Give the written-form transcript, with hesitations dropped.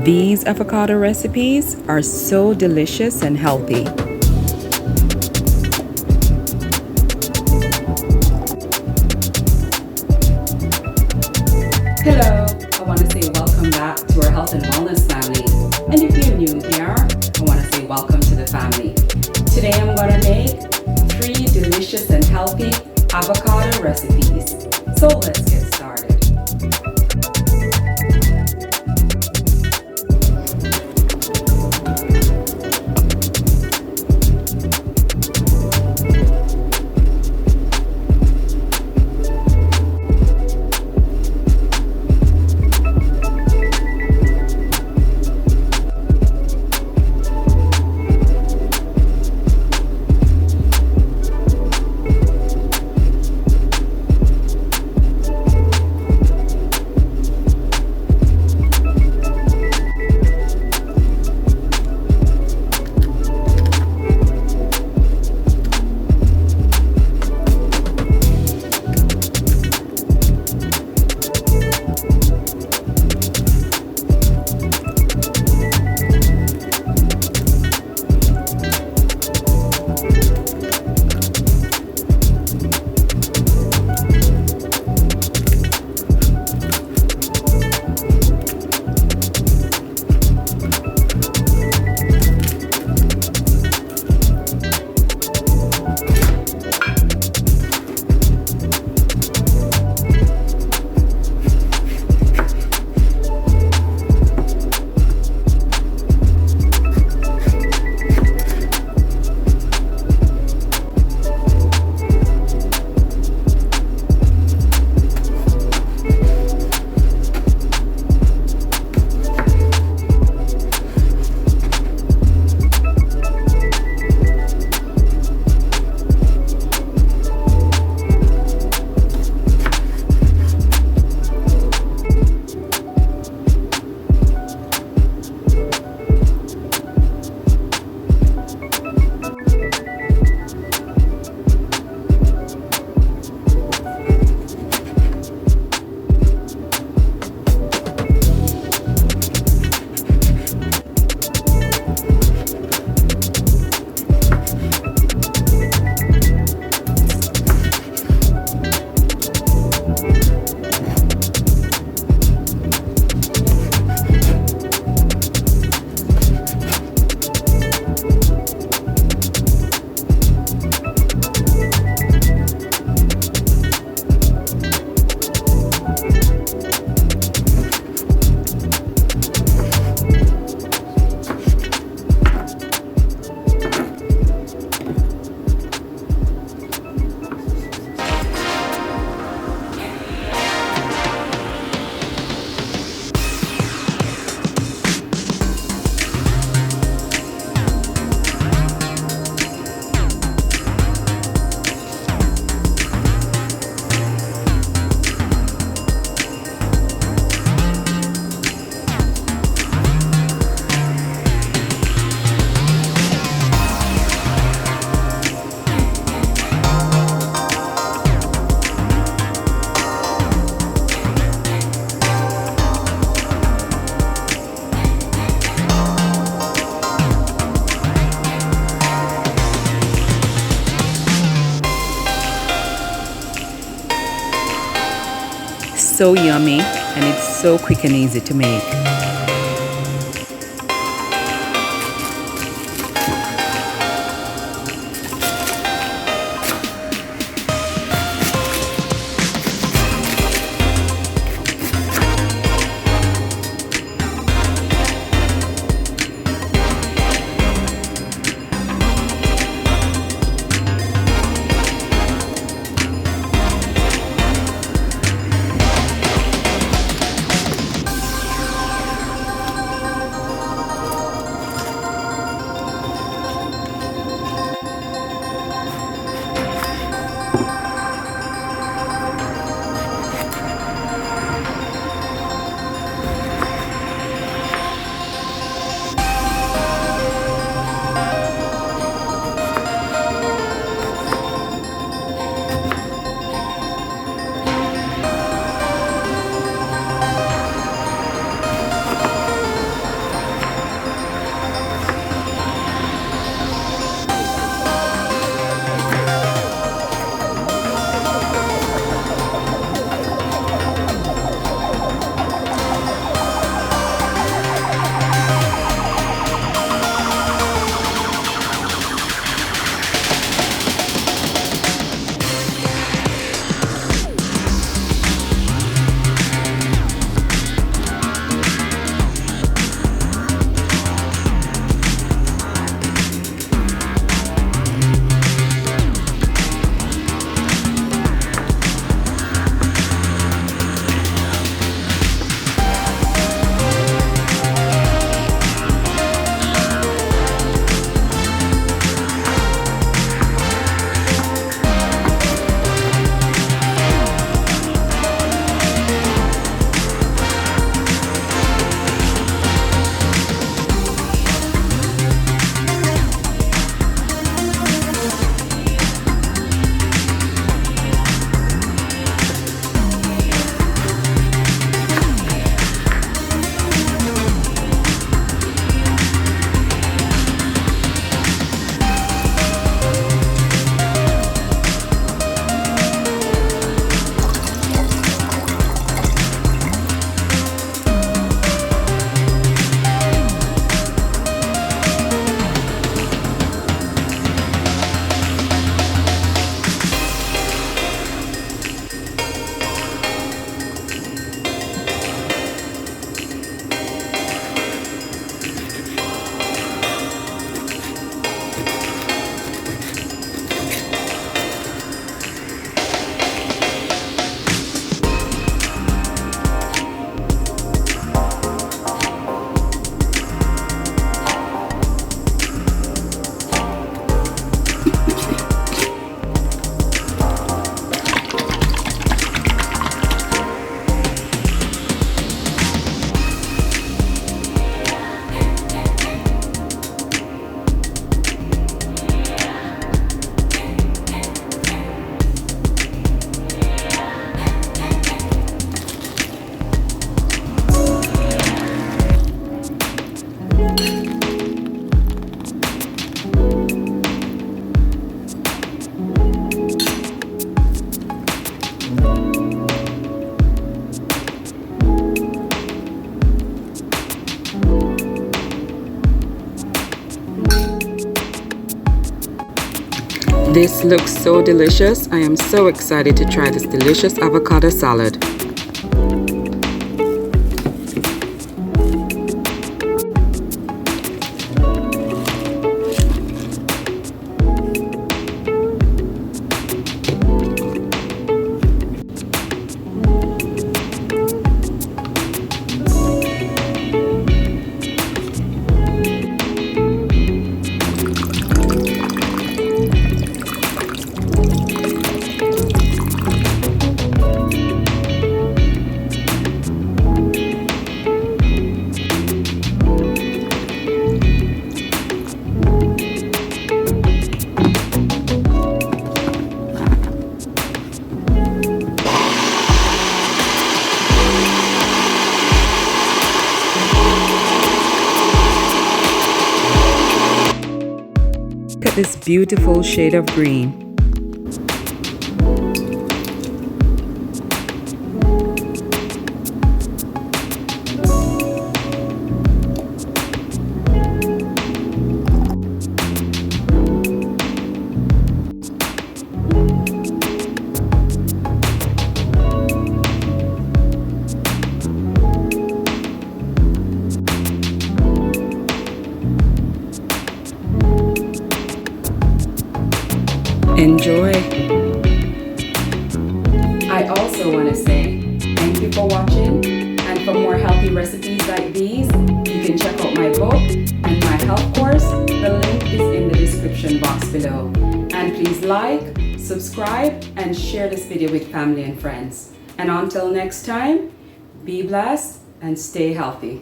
These avocado recipes are so delicious and healthy. Hello, I want to say welcome back to our health and wellness family. And if you're new here, I want to say welcome to the family. Today I'm going to make 3 delicious and healthy avocado recipes. So let's get started. So yummy, and it's so quick and easy to make. This looks so delicious. I am so excited to try this delicious avocado salad. Look at this beautiful shade of green. Enjoy. I also want to say thank you for watching, and for more healthy recipes like these, you can check out my book and my health course. The link is in the description box below. And please like, subscribe, and share this video with family and friends. And until next time, be blessed and stay healthy.